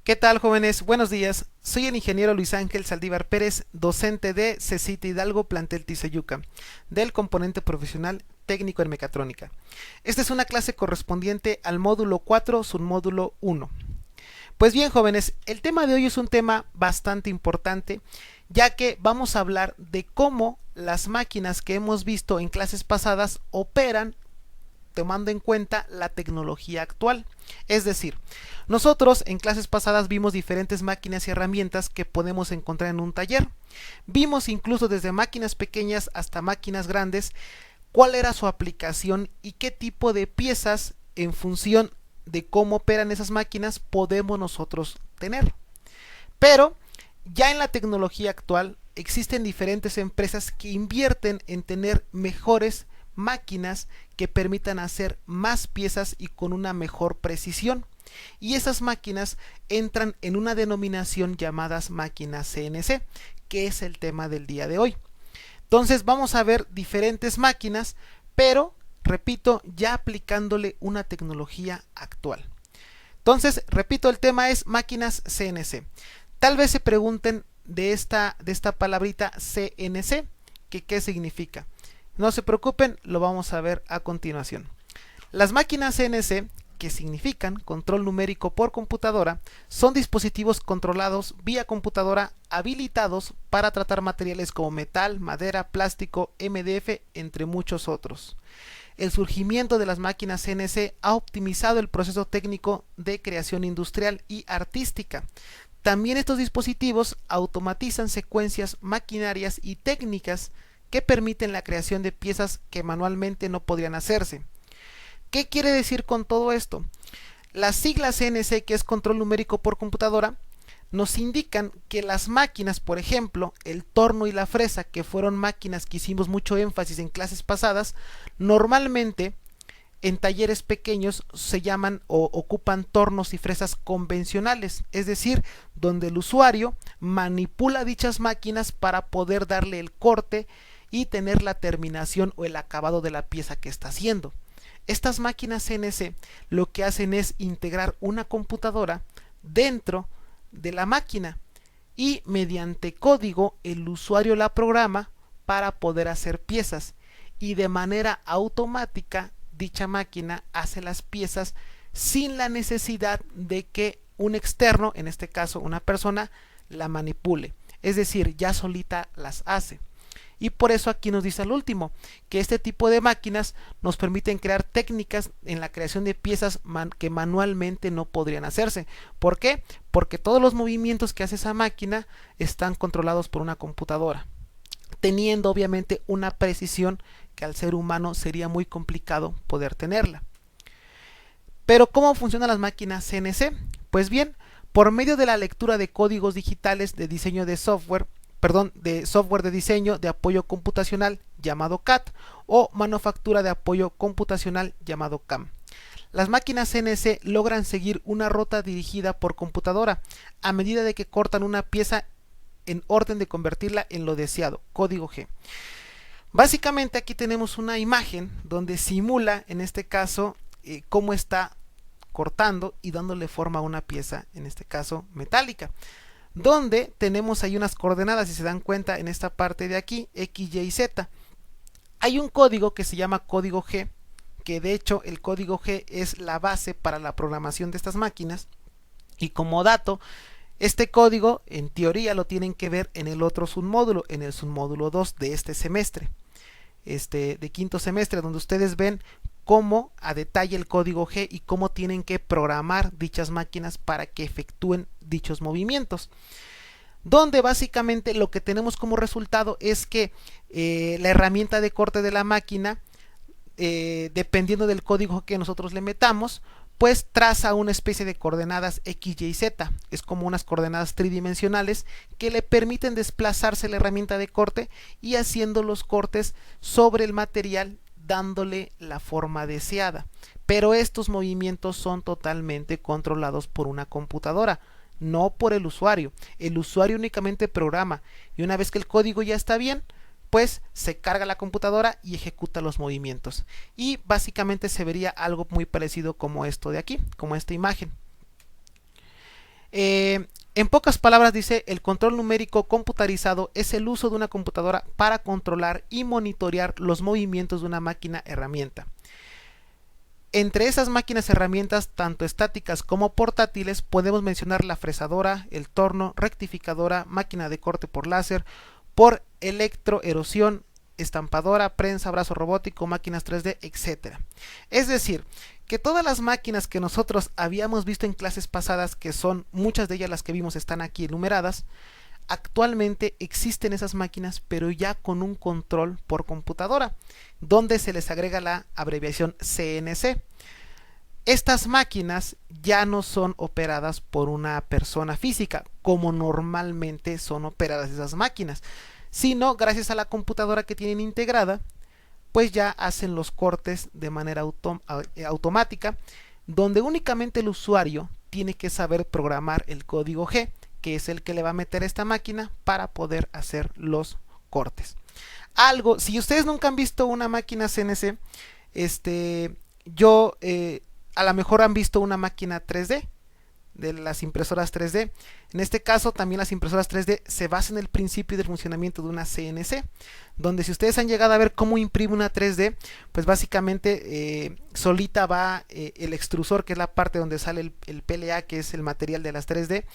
¿Qué tal, jóvenes? Buenos días. Soy el ingeniero Luis Ángel Saldívar Pérez, docente de CECITA Hidalgo, plantel Tizayuca, del componente profesional técnico en mecatrónica. Esta es una clase correspondiente al módulo 4, submódulo 1. Pues bien, jóvenes, el tema de hoy es un tema bastante importante, ya que vamos a hablar de cómo las máquinas que hemos visto en clases pasadas operan tomando en cuenta la tecnología actual. Es decir, nosotros en clases pasadas vimos diferentes máquinas y herramientas que podemos encontrar en un taller. Vimos incluso desde máquinas pequeñas hasta máquinas grandes cuál era su aplicación y qué tipo de piezas en función de cómo operan esas máquinas podemos nosotros tener. Pero ya en la tecnología actual existen diferentes empresas que invierten en tener mejores máquinas que permitan hacer más piezas y con una mejor precisión. Y esas máquinas entran en una denominación llamadas máquinas CNC, que es el tema del día de hoy. Entonces vamos a ver diferentes máquinas, pero repito, ya aplicándole una tecnología actual. Entonces, repito, el tema es máquinas CNC. Tal vez se pregunten de esta palabrita CNC, que qué significa. No se preocupen, lo vamos a ver a continuación. Las máquinas CNC, que significan control numérico por computadora, son dispositivos controlados vía computadora habilitados para tratar materiales como metal, madera, plástico, MDF, entre muchos otros. El surgimiento de las máquinas CNC ha optimizado el proceso técnico de creación industrial y artística. También estos dispositivos automatizan secuencias maquinarias y técnicas que permiten la creación de piezas que manualmente no podrían hacerse. ¿Qué quiere decir con todo esto? Las siglas CNC, que es control numérico por computadora, nos indican que las máquinas, por ejemplo, el torno y la fresa, que fueron máquinas que hicimos mucho énfasis en clases pasadas, normalmente en talleres pequeños se llaman o ocupan tornos y fresas convencionales, es decir, donde el usuario manipula dichas máquinas para poder darle el corte y tener la terminación o el acabado de la pieza que está haciendo. Estas máquinas CNC lo que hacen es integrar una computadora dentro de la máquina y mediante código el usuario la programa para poder hacer piezas, y de manera automática dicha máquina hace las piezas sin la necesidad de que un externo, en este caso una persona, la manipule. Es decir, ya solita las hace. Y por eso aquí nos dice al último que este tipo de máquinas nos permiten crear técnicas en la creación de piezas que manualmente no podrían hacerse. ¿Por qué? Porque todos los movimientos que hace esa máquina están controlados por una computadora, teniendo obviamente una precisión que al ser humano sería muy complicado poder tenerla. Pero ¿cómo funcionan las máquinas CNC? Pues bien, por medio de la lectura de códigos digitales de diseño de software, de software de diseño de apoyo computacional llamado CAD o manufactura de apoyo computacional llamado CAM. Las máquinas CNC logran seguir una ruta dirigida por computadora a medida de que cortan una pieza en orden de convertirla en lo deseado, código G. Básicamente aquí tenemos una imagen donde simula, en este caso, cómo está cortando y dándole forma a una pieza, en este caso metálica, donde tenemos ahí unas coordenadas, si se dan cuenta en esta parte de aquí, X, Y y Z. Hay un código que se llama código G, que de hecho el código G es la base para la programación de estas máquinas, y como dato, este código en teoría lo tienen que ver en el otro submódulo, en el submódulo 2 de este semestre, de quinto semestre, donde ustedes ven cómo a detalle el código G y cómo tienen que programar dichas máquinas para que efectúen dichos movimientos, donde básicamente lo que tenemos como resultado es que la herramienta de corte de la máquina, dependiendo del código que nosotros le metamos, pues traza una especie de coordenadas X, Y y Z. Es como unas coordenadas tridimensionales que le permiten desplazarse la herramienta de corte y haciendo los cortes sobre el material, dándole la forma deseada. Pero estos movimientos son totalmente controlados por una computadora, no por el usuario. El usuario únicamente programa, y una vez que el código ya está bien, pues se carga la computadora y ejecuta los movimientos. Y básicamente se vería algo muy parecido como esto de aquí, como esta imagen. En pocas palabras dice, el control numérico computarizado es el uso de una computadora para controlar y monitorear los movimientos de una máquina herramienta. Entre esas máquinas herramientas, tanto estáticas como portátiles, podemos mencionar la fresadora, el torno, rectificadora, máquina de corte por láser, por electroerosión, estampadora, prensa, brazo robótico, máquinas 3D, etc. Es decir, que todas las máquinas que nosotros habíamos visto en clases pasadas, que son muchas de ellas las que vimos están aquí enumeradas, actualmente existen esas máquinas, pero ya con un control por computadora, donde se les agrega la abreviación CNC. Estas máquinas ya no son operadas por una persona física, como normalmente son operadas esas máquinas, sino gracias a la computadora que tienen integrada, pues ya hacen los cortes de manera automática, donde únicamente el usuario tiene que saber programar el código G, que es el que le va a meter a esta máquina para poder hacer los cortes. Si ustedes nunca han visto una máquina CNC, a lo mejor han visto una máquina 3D, de las impresoras 3D. En este caso también las impresoras 3D se basan en el principio del funcionamiento de una CNC, donde si ustedes han llegado a ver cómo imprime una 3D, pues básicamente solita va el extrusor, que es la parte donde sale el PLA, que es el material de las 3D,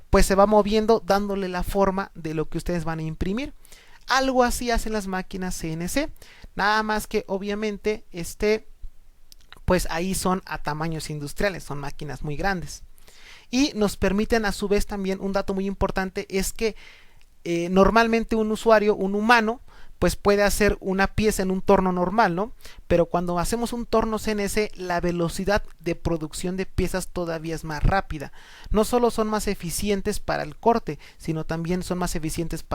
pues se va moviendo dándole la forma de lo que ustedes van a imprimir. Algo así hacen las máquinas CNC, nada más que obviamente pues ahí son a tamaños industriales, son máquinas muy grandes. Y nos permiten a su vez también, un dato muy importante es que normalmente un usuario, un humano, pues puede hacer una pieza en un torno normal, ¿no? Pero cuando hacemos un torno CNC, la velocidad de producción de piezas todavía es más rápida. No solo son más eficientes para el corte, sino también son más eficientes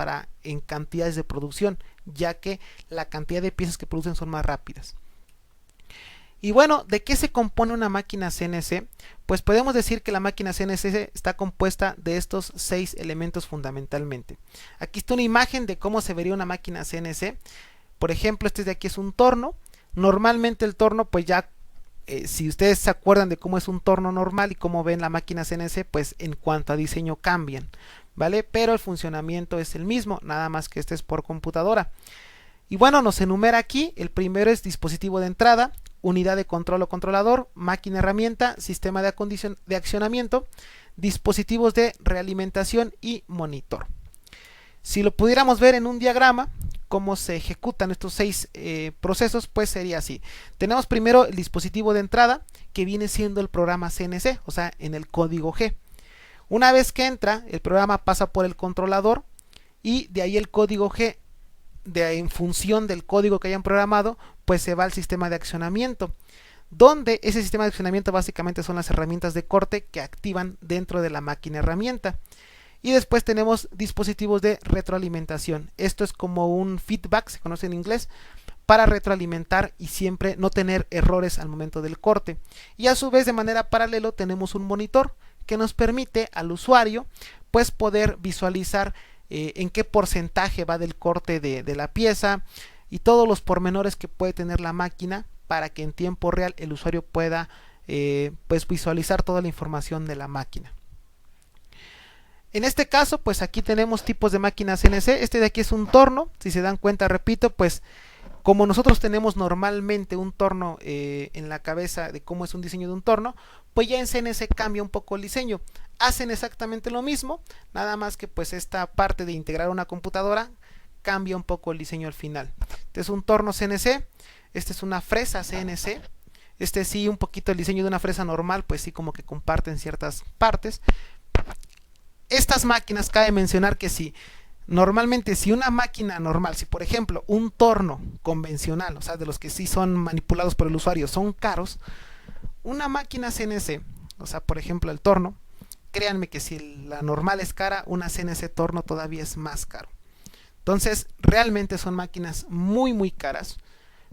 en cantidades de producción, ya que la cantidad de piezas que producen son más rápidas. Y bueno, ¿de qué se compone una máquina CNC? Pues podemos decir que la máquina CNC está compuesta de estos 6 elementos fundamentalmente. Aquí está una imagen de cómo se vería una máquina CNC. Por ejemplo, este de aquí es un torno. Normalmente el torno, pues ya, si ustedes se acuerdan de cómo es un torno normal y cómo ven la máquina CNC, pues en cuanto a diseño cambian, ¿vale? Pero el funcionamiento es el mismo, nada más que este es por computadora. Y bueno, nos enumera aquí, el primero es dispositivo de entrada, unidad de control o controlador, máquina herramienta, sistema de accionamiento, dispositivos de realimentación y monitor. Si lo pudiéramos ver en un diagrama, cómo se ejecutan estos 6 procesos, pues sería así. Tenemos primero el dispositivo de entrada, que viene siendo el programa CNC, o sea, en el código G. Una vez que entra, el programa pasa por el controlador y de ahí el código G, en función del código que hayan programado, pues se va al sistema de accionamiento, donde ese sistema de accionamiento básicamente son las herramientas de corte que activan dentro de la máquina herramienta. Y después tenemos dispositivos de retroalimentación. Esto es como un feedback, se conoce en inglés, para retroalimentar y siempre no tener errores al momento del corte. Y a su vez, de manera paralela, tenemos un monitor que nos permite al usuario pues poder visualizar en qué porcentaje va del corte de la pieza y todos los pormenores que puede tener la máquina, para que en tiempo real el usuario pueda pues visualizar toda la información de la máquina. En este caso, pues aquí tenemos tipos de máquinas CNC. Este de aquí es un torno. Si se dan cuenta, repito, pues como nosotros tenemos normalmente un torno en la cabeza de cómo es un diseño de un torno, pues ya en CNC cambia un poco el diseño. Hacen exactamente lo mismo, nada más que pues esta parte de integrar una computadora cambia un poco el diseño al final. Este es un torno CNC, este es una fresa CNC. Este sí, un poquito el diseño de una fresa normal, pues sí, como que comparten ciertas partes. Estas máquinas, cabe mencionar que sí, normalmente si una máquina normal, si por ejemplo un torno convencional, o sea, de los que sí son manipulados por el usuario, son caros, una máquina CNC, o sea, por ejemplo el torno, créanme que si la normal es cara, una CNC torno todavía es más caro. Entonces, realmente son máquinas muy muy caras,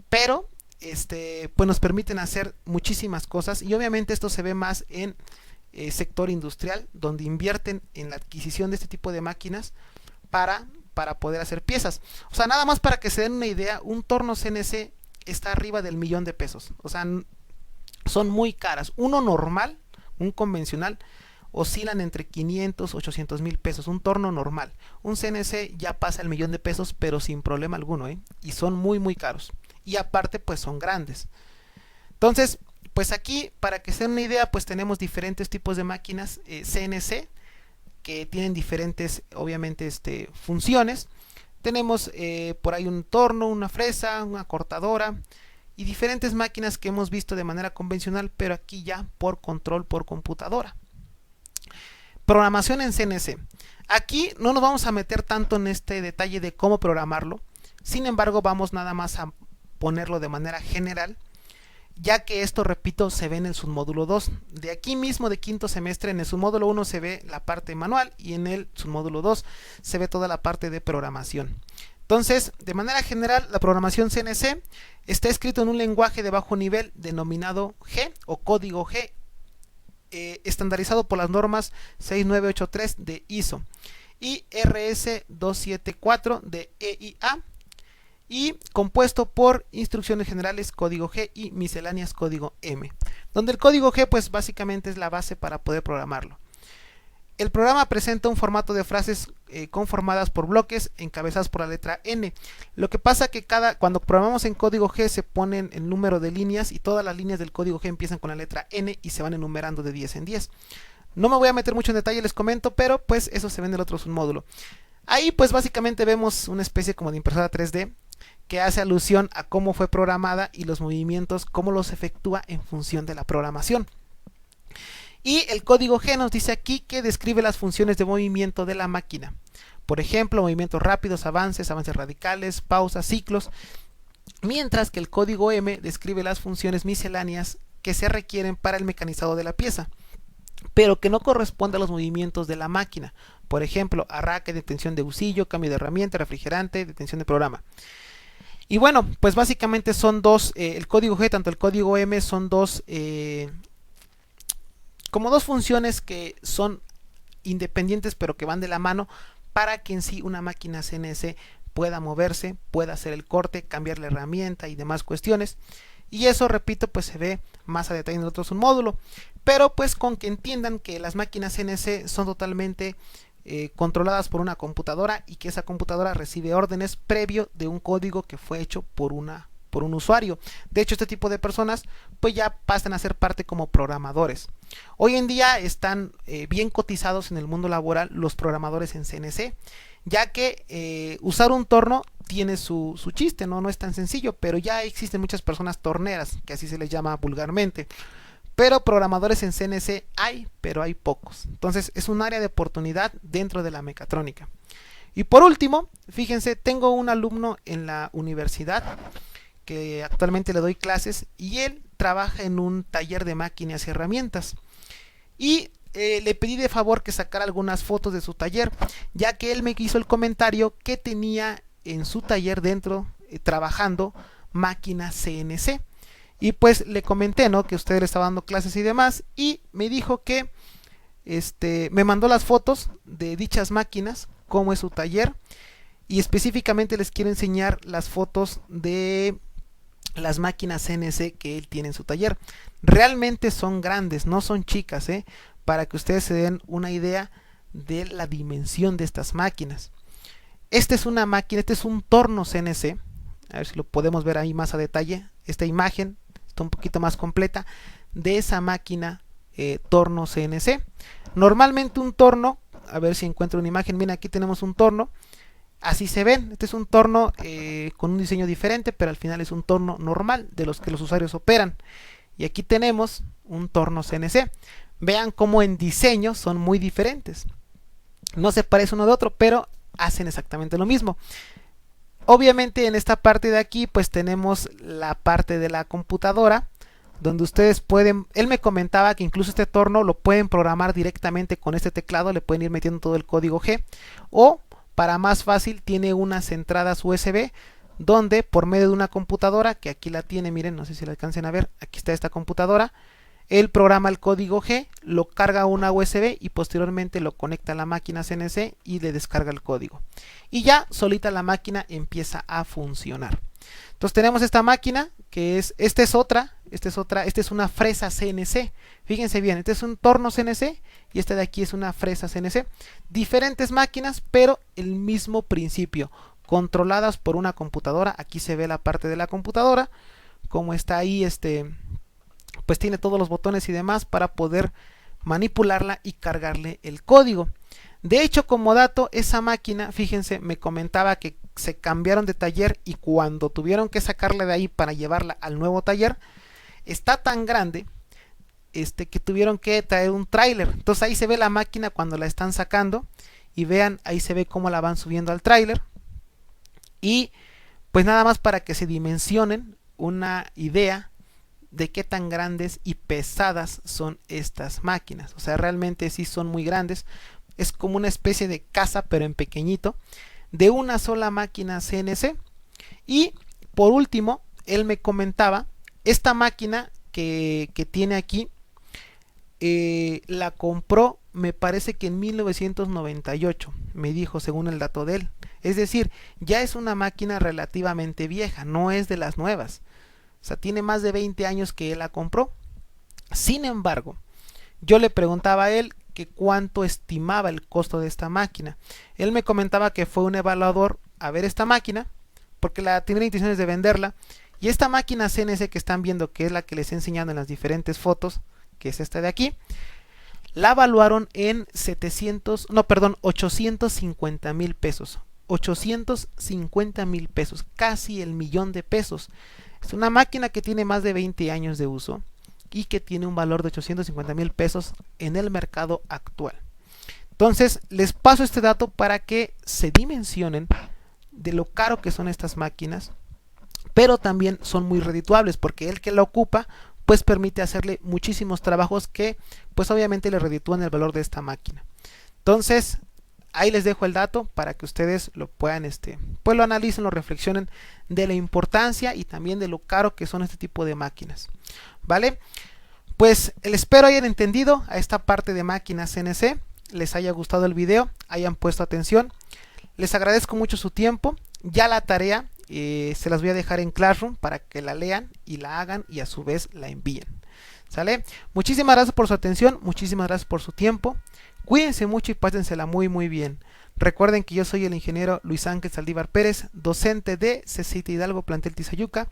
pero pues nos permiten hacer muchísimas cosas, y obviamente esto se ve más en sector industrial, donde invierten en la adquisición de este tipo de máquinas para poder hacer piezas. O sea, nada más para que se den una idea, un torno CNC está arriba del $1,000,000. O sea, son muy caras. Uno normal, un convencional, oscilan entre 500 800 mil pesos, un torno normal. Un CNC ya pasa el millón de pesos, pero sin problema alguno, y son muy caros, y aparte pues son grandes. Entonces pues aquí, para que se den una idea, pues tenemos diferentes tipos de máquinas CNC que tienen diferentes, obviamente, funciones. Tenemos por ahí un torno, una fresa, una cortadora y diferentes máquinas que hemos visto de manera convencional, pero aquí ya por control por computadora. Programación en CNC. Aquí no nos vamos a meter tanto en este detalle de cómo programarlo. Sin embargo, vamos nada más a ponerlo de manera general, ya que esto, repito, se ve en el submódulo 2. De aquí mismo de quinto semestre, en el submódulo 1 se ve la parte manual y en el submódulo 2 se ve toda la parte de programación. Entonces, de manera general, la programación CNC está escrito en un lenguaje de bajo nivel denominado G o código G, estandarizado por las normas 6983 de ISO y RS 274 de EIA, y compuesto por instrucciones generales código G y misceláneas código M, donde el código G pues básicamente es la base para poder programarlo. El programa presenta un formato de frases conformadas por bloques encabezados por la letra N. Lo que pasa que cuando programamos en código G se ponen el número de líneas y todas las líneas del código G empiezan con la letra N y se van enumerando de 10 en 10. No me voy a meter mucho en detalle, les comento, pero pues eso se ve en el otro submódulo. Ahí pues básicamente vemos una especie como de impresora 3D que hace alusión a cómo fue programada y los movimientos, cómo los efectúa en función de la programación. Y el código G nos dice aquí que describe las funciones de movimiento de la máquina. Por ejemplo, movimientos rápidos, avances radicales, pausas, ciclos. Mientras que el código M describe las funciones misceláneas que se requieren para el mecanizado de la pieza, pero que no corresponde a los movimientos de la máquina. Por ejemplo, arranque, detención de usillo, cambio de herramienta, refrigerante, detención de programa. Y bueno, pues básicamente son dos, el código G, tanto el código M, son como dos funciones que son independientes pero que van de la mano para que en sí una máquina CNC pueda moverse, pueda hacer el corte, cambiar la herramienta y demás cuestiones. Y eso, repito, pues se ve más a detalle en otro submódulo, pero pues con que entiendan que las máquinas CNC son totalmente controladas por una computadora y que esa computadora recibe órdenes previo de un código que fue hecho por un usuario. De hecho, este tipo de personas pues ya pasan a ser parte como programadores. Hoy en día están bien cotizados en el mundo laboral los programadores en CNC, ya que usar un torno tiene su chiste, no es tan sencillo, pero ya existen muchas personas torneras, que así se les llama vulgarmente. Pero programadores en CNC hay, pero hay pocos. Entonces es un área de oportunidad dentro de la mecatrónica. Y por último, fíjense, tengo un alumno en la universidad que actualmente le doy clases y él trabaja en un taller de máquinas y herramientas. Y le pedí de favor que sacara algunas fotos de su taller, ya que él me hizo el comentario que tenía en su taller dentro, trabajando máquinas CNC. Y pues le comenté, que usted le estaba dando clases y demás, y me dijo que me mandó las fotos de dichas máquinas, cómo es su taller, y específicamente les quiero enseñar las fotos de las máquinas CNC que él tiene en su taller. Realmente son grandes, no son chicas, para que ustedes se den una idea de la dimensión de estas máquinas. Esta es una máquina, este es un torno CNC. A ver si lo podemos ver ahí más a detalle. Esta imagen está un poquito más completa de esa máquina torno CNC. Normalmente un torno, a ver si encuentro una imagen, miren, aquí tenemos un torno. Así se ven, este es un torno con un diseño diferente, pero al final es un torno normal de los que los usuarios operan. Y aquí tenemos un torno CNC. Vean cómo en diseño son muy diferentes. No se parece uno de otro, pero hacen exactamente lo mismo. Obviamente en esta parte de aquí pues tenemos la parte de la computadora, donde ustedes pueden, él me comentaba que incluso este torno lo pueden programar directamente con este teclado, le pueden ir metiendo todo el código G, o para más fácil tiene unas entradas USB donde por medio de una computadora, que aquí la tiene, miren, no sé si la alcancen a ver, aquí está esta computadora, él programa el código G, lo carga a una USB y posteriormente lo conecta a la máquina CNC y le descarga el código. Y ya solita la máquina empieza a funcionar. Entonces tenemos esta máquina, esta es otra, esta es una fresa CNC. Fíjense bien, este es un torno CNC y este de aquí es una fresa CNC. Diferentes máquinas, pero el mismo principio, controladas por una computadora. Aquí se ve la parte de la computadora, como está ahí, pues tiene todos los botones y demás para poder manipularla y cargarle el código. De hecho, como dato, esa máquina, fíjense, me comentaba que se cambiaron de taller y cuando tuvieron que sacarla de ahí para llevarla al nuevo taller, está tan grande que tuvieron que traer un tráiler. Entonces ahí se ve la máquina cuando la están sacando y vean, ahí se ve cómo la van subiendo al tráiler. Y pues nada más para que se dimensionen una idea de qué tan grandes y pesadas son estas máquinas. O sea, realmente sí son muy grandes. Es como una especie de casa, pero en pequeñito, de una sola máquina CNC. Y por último, él me comentaba, esta máquina que tiene aquí, la compró, me parece que en 1998, me dijo, según el dato de él. Es decir, ya es una máquina relativamente vieja, no es de las nuevas. O sea, tiene más de 20 años que él la compró. Sin embargo, yo le preguntaba a él que cuánto estimaba el costo de esta máquina. Él me comentaba que fue un evaluador a ver esta máquina, porque tiene intenciones de venderla. Y esta máquina CNC que están viendo, que es la que les he enseñado en las diferentes fotos, que es esta de aquí, la evaluaron en 850,000 pesos. 850,000 pesos, casi el millón de pesos. Es una máquina que tiene más de 20 años de uso y que tiene un valor de 850,000 pesos en el mercado actual. Entonces les paso este dato para que se dimensionen de lo caro que son estas máquinas, pero también son muy redituables porque el que la ocupa pues permite hacerle muchísimos trabajos que pues obviamente le reditúan el valor de esta máquina. Entonces ahí les dejo el dato para que ustedes lo puedan, pues lo analicen, lo reflexionen de la importancia y también de lo caro que son este tipo de máquinas. ¿Vale? Pues espero hayan entendido a esta parte de máquinas CNC, les haya gustado el video, hayan puesto atención. Les agradezco mucho su tiempo. Ya la tarea se las voy a dejar en Classroom para que la lean y la hagan y a su vez la envíen. ¿Sale? Muchísimas gracias por su atención, muchísimas gracias por su tiempo. Cuídense mucho y pásensela muy muy bien. Recuerden que yo soy el ingeniero Luis Ángel Saldívar Pérez, docente de CCT Hidalgo Plantel Tizayuca,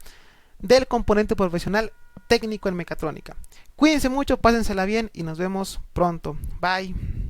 del componente profesional técnico en mecatrónica. Cuídense mucho, pásensela bien y nos vemos pronto. Bye.